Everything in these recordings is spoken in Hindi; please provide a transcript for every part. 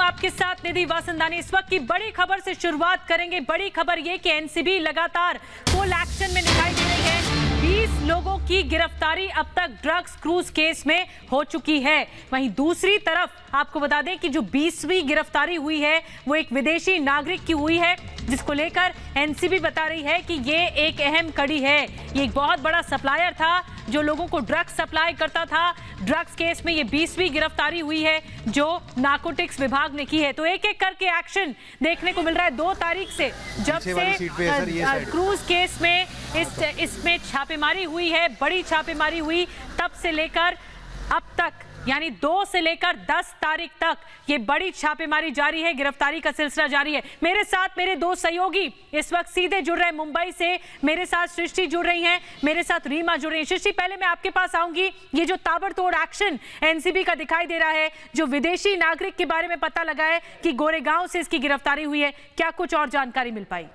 आपके साथ निधि वासंदानी। इस वक्त की बड़ी खबर से शुरुआत करेंगे। बड़ी खबर ये कि एनसीबी लगातार फुल एक्शन में दिखाई दे रही है। 20 लोगों की गिरफ्तारी अब तक ड्रग्स क्रूज केस में हो चुकी है। वहीं दूसरी तरफ आपको बता दें कि जो 20वीं गिरफ्तारी हुई है वो एक विदेशी नागरिक की हुई है, जिसको लेकर एनसीबी बता रही है कि ये एक अहम कड़ी है। ये एक बहुत बड़ा सप्लायर था जो लोगों को ड्रग्स सप्लाई करता था। ड्रग्स केस में ये 20वीं गिरफ्तारी हुई है जो नार्कोटिक्स विभाग ने की है। तो एक एक करके एक्शन देखने को मिल रहा है 2 तारीख से, जब से क्रूज केस में इसमें छापेमारी हुई है, बड़ी छापेमारी हुई, तब से लेकर अब तक यानी 2 से लेकर 10 तारीख तक ये बड़ी छापेमारी जारी है, गिरफ्तारी का सिलसिला जारी है। मेरे साथ मेरे 2 सहयोगी इस वक्त सीधे जुड़ रहे हैं मुंबई से। मेरे साथ सृष्टि जुड़ रही हैं, मेरे साथ रीमा जुड़ रही हैं। सृष्टि, पहले मैं आपके पास आऊंगी। ये जो ताबड़तोड़ एक्शन एनसीबी का दिखाई दे रहा है, जो विदेशी नागरिक के बारे में पता लगा है कि गोरेगांव से इसकी गिरफ्तारी हुई है, क्या कुछ और जानकारी मिल पाई?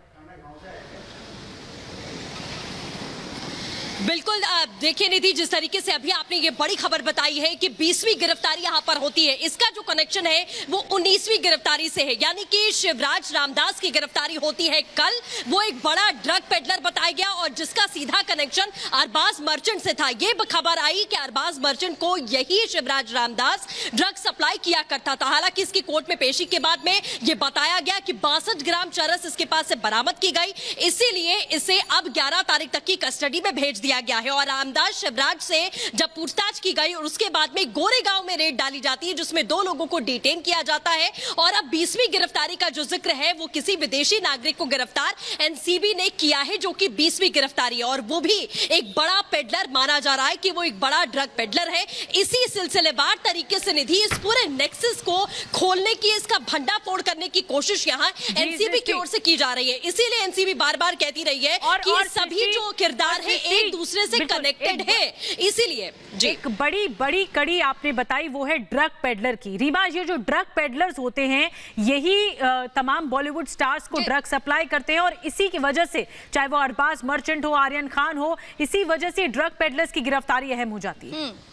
बिल्कुल, देखिए निधि, जिस तरीके से अभी आपने ये बड़ी खबर बताई है कि 20वीं गिरफ्तारी यहाँ पर होती है, इसका जो कनेक्शन है वो 19वीं गिरफ्तारी से है। यानी कि शिवराज रामदास की गिरफ्तारी होती है कल। वो एक बड़ा ड्रग पेडलर बताया गया और जिसका सीधा कनेक्शन अरबाज मर्चेंट से था। ये खबर आई कि अरबाज मर्चेंट को यही शिवराज रामदास ड्रग सप्लाई किया करता था। हालांकि इसकी कोर्ट में पेशी के बाद में ये बताया गया कि 62 ग्राम चरस इसके पास से बरामद की गई, इसीलिए इसे अब 11 तारीख तक की कस्टडी में भेज दिया गया है। और रामदास शिवराज से जब पूछताछ की गई और उसके बाद में गोरेगांव में रेड डाली जाती है जिसमें 2 लोगों को डिटेन किया जाता है। और अब 20वीं गिरफ्तारी का जो जिक्र है वो किसी विदेशी नागरिक को गिरफ्तार एनसीबी ने किया है, जो कि 20वीं गिरफ्तारी है और वो भी एक बड़ा पेडलर माना जा रहा है कि वो एक बड़ा ड्रग पेडलर है। इसी सिलसिलेवार तरीके से निधि इस पूरे नेक्सस को खोलने की, इसका भंडाफोड़ करने की कोशिश यहाँ एनसीबी की ओर से की जा रही है। इसीलिए एनसीबी बार बार कहती रही है कि सभी जो किरदार है एक दूसरे से कनेक्टेड है। इसीलिए एक बड़ी कड़ी आपने बताई वो है ड्रग पेडलर की। रीमा, ये जो ड्रग पेडलर्स होते हैं यही तमाम बॉलीवुड स्टार्स को ड्रग सप्लाई करते हैं और इसी की वजह से, चाहे वो अरबाज मर्चेंट हो, आर्यन खान हो, इसी वजह से ड्रग पेडलर्स की गिरफ्तारी अहम हो जाती है।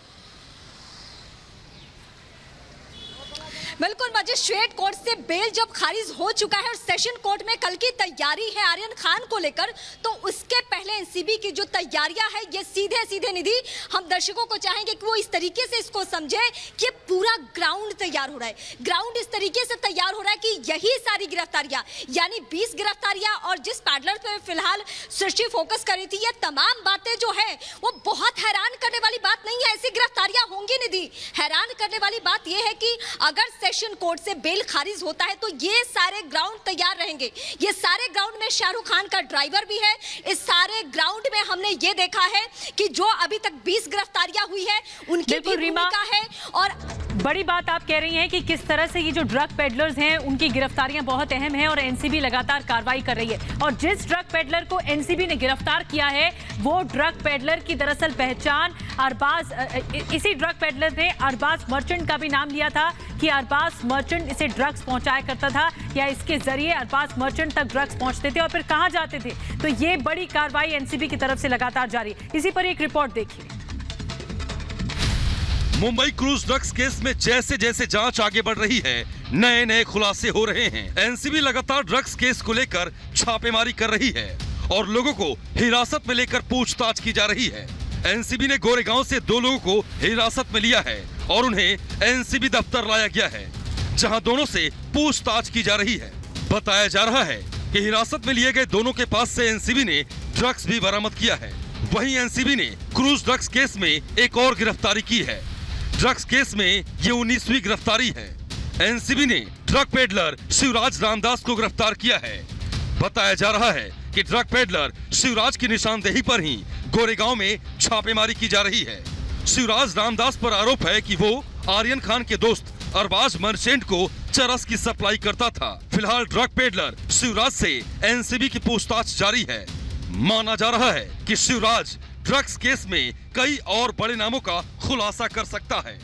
बिल्कुल, मजिस्ट्रेट कोर्ट से बेल जब खारिज हो चुका है और सेशन कोर्ट में कल की तैयारी है आर्यन खान को लेकर, तो उसके पहले एनसीबी की जो तैयारियां है ये सीधे निधि हम दर्शकों को चाहेंगे कि वो इस तरीके से इसको समझे कि पूरा ग्राउंड तैयार हो रहा है। ग्राउंड इस तरीके से तैयार हो रहा है कि यही सारी गिरफ्तारियां, यानी 20 गिरफ्तारियां और जिस पैडलर पे फिलहाल सृष्टि फोकस कर रही थी, ये तमाम बातें जो है वो बहुत हैरान करने वाली बात नहीं है। ऐसी गिरफ्तारियां होंगी निधि। हैरान करने वाली बात यह है कि अगर सेशन कोर्ट से बेल खारिज होता है तो ये सारे ग्राउंड तैयार रहेंगे। ये सारे ग्राउंड में शाहरुख खान का ड्राइवर भी है। इस सारे ग्राउंड में हमने ये देखा है कि जो अभी तक 20 गिरफ्तारियां हुई है उनकी भी भूमिका है। और बड़ी बात आप कह रही हैं कि किस तरह से ये जो ड्रग पेडलर्स हैं उनकी गिरफ्तारियां बहुत अहम है और एनसीबी लगातार कार्रवाई कर रही है। और जिस ड्रग पेडलर को एनसीबी ने गिरफ्तार किया है वो ड्रग पेडलर की दरअसल पहचान अरबाज, इसी ड्रग पेडलर ने अरबाज मर्चेंट का भी नाम लिया था कि अरबाज मर्चेंट इसे ड्रग्स पहुंचाया करता था या इसके जरिए अरबाज मर्चेंट तक ड्रग्स पहुंचते थे और फिर कहां जाते थे। तो ये बड़ी कार्रवाई एनसीबी की तरफ से लगातार जारी है। इसी पर एक रिपोर्ट देखिए। मुंबई क्रूज ड्रग्स केस में जैसे जैसे जांच आगे बढ़ रही है, नए खुलासे हो रहे हैं। एनसीबी लगातार ड्रग्स केस को लेकर छापेमारी कर रही है और लोगों को हिरासत में लेकर पूछताछ की जा रही है। एनसीबी ने गोरेगांव से 2 लोगों को हिरासत में लिया है और उन्हें एनसीबी दफ्तर लाया गया है, जहां दोनों से पूछताछ की जा रही है। बताया जा रहा है कि हिरासत में लिए गए दोनों के पास से एनसीबी ने ड्रग्स भी बरामद किया है। वहीं एनसीबी ने क्रूज ड्रग्स केस में एक और गिरफ्तारी की है। ड्रग्स केस में ये 19वीं गिरफ्तारी है। एनसीबी ने ड्रग पेडलर शिवराज रामदास को गिरफ्तार किया है। बताया जा रहा है कि ड्रग पेडलर शिवराज की निशानदेही पर ही गोरेगांव में छापेमारी की जा रही है। शिवराज रामदास पर आरोप है कि वो आर्यन खान के दोस्त अरबाज मर्चेंट को चरस की सप्लाई करता था। फिलहाल ड्रग पेडलर शिवराज से एनसीबी की पूछताछ जारी है। माना जा रहा है कि शिवराज ड्रग्स केस में कई और बड़े नामों का खुलासा कर सकता है।